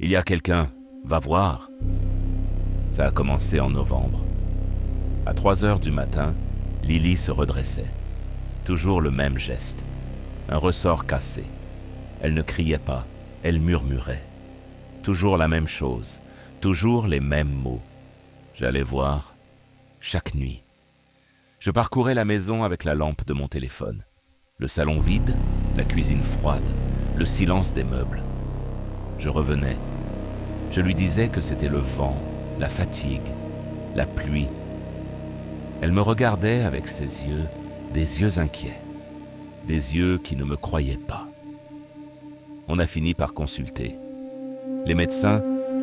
Il y a quelqu'un, va voir. Ça a commencé en novembre. À 3 heures du matin, Lily se redressait. Toujours le même geste. Un ressort cassé. Elle ne criait pas, elle murmurait. Toujours la même chose, toujours les mêmes mots. J'allais voir chaque nuit. Je parcourais la maison avec la lampe de mon téléphone. Le salon vide, la cuisine froide, le silence des meubles. Je revenais. Je lui disais que c'était le vent, la fatigue, la pluie. Elle me regardait avec ses yeux, des yeux inquiets, des yeux qui ne me croyaient pas. On a fini par consulter. Les médecins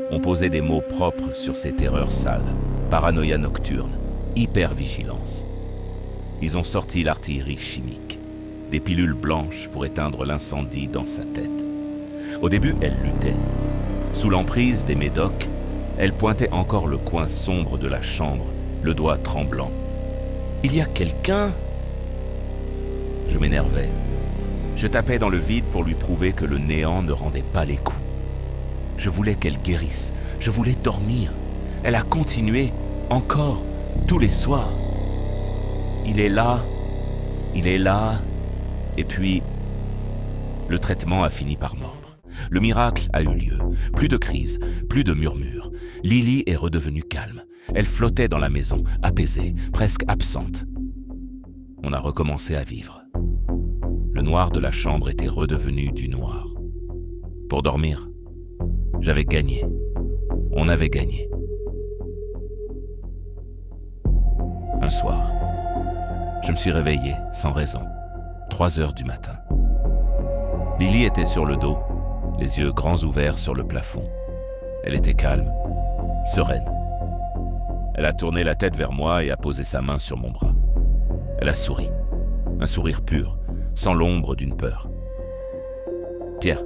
ont posé des mots propres sur ces terreurs sales, paranoïa nocturne, hypervigilance. Ils ont sorti l'artillerie chimique, des pilules blanches pour éteindre l'incendie dans sa tête. Au début, elle luttait. Sous l'emprise des médocs, elle pointait encore le coin sombre de la chambre, le doigt tremblant. « Il y a quelqu'un !» Je m'énervais. Je tapais dans le vide pour lui prouver que le néant ne rendait pas les coups. Je voulais qu'elle guérisse, je voulais dormir. Elle a continué, encore, tous les soirs. Il est là, et puis, le traitement a fini par mordre. Le miracle a eu lieu. Plus de crise, plus de murmures. Lily est redevenue calme. Elle flottait dans la maison, apaisée, presque absente. On a recommencé à vivre. Le noir de la chambre était redevenu du noir. Pour dormir, j'avais gagné. On avait gagné. Un soir, je me suis réveillé sans raison, 3 heures du matin. Lily était sur le dos, les yeux grands ouverts sur le plafond. Elle était calme, sereine. Elle a tourné la tête vers moi et a posé sa main sur mon bras. Elle a souri, un sourire pur, sans l'ombre d'une peur. « Pierre,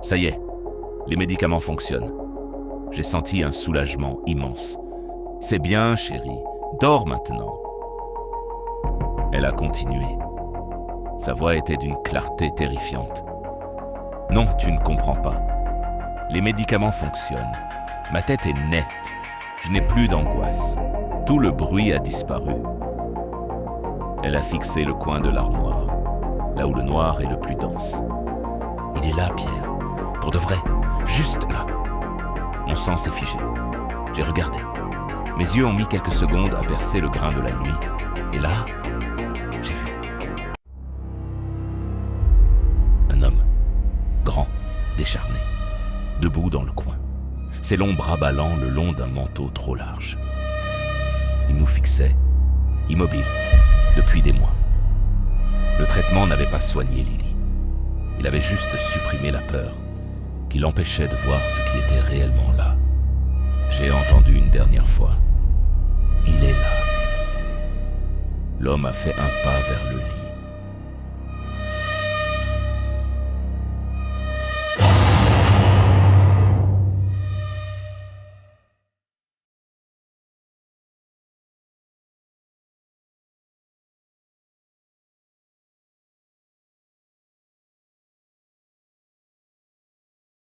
ça y est, les médicaments fonctionnent. » J'ai senti un soulagement immense. « C'est bien, chérie, dors maintenant. » Elle a continué. Sa voix était d'une clarté terrifiante. « Non, tu ne comprends pas. Les médicaments fonctionnent. Ma tête est nette. Je n'ai plus d'angoisse. Tout le bruit a disparu. » Elle a fixé le coin de l'armoire, là où le noir est le plus dense. « Il est là, Pierre. Pour de vrai. Juste là. » Mon sang s'est figé. J'ai regardé. Mes yeux ont mis quelques secondes à percer le grain de la nuit. Et là, j'ai vu. Un homme, grand, décharné, debout dans le coin, ses longs bras ballants le long d'un manteau trop large. Il nous fixait, immobile, depuis des mois. Le traitement n'avait pas soigné Lily. Il avait juste supprimé la peur, qui l'empêchait de voir ce qui était réellement là. J'ai entendu une dernière fois. Il est là. L'homme a fait un pas vers le lit.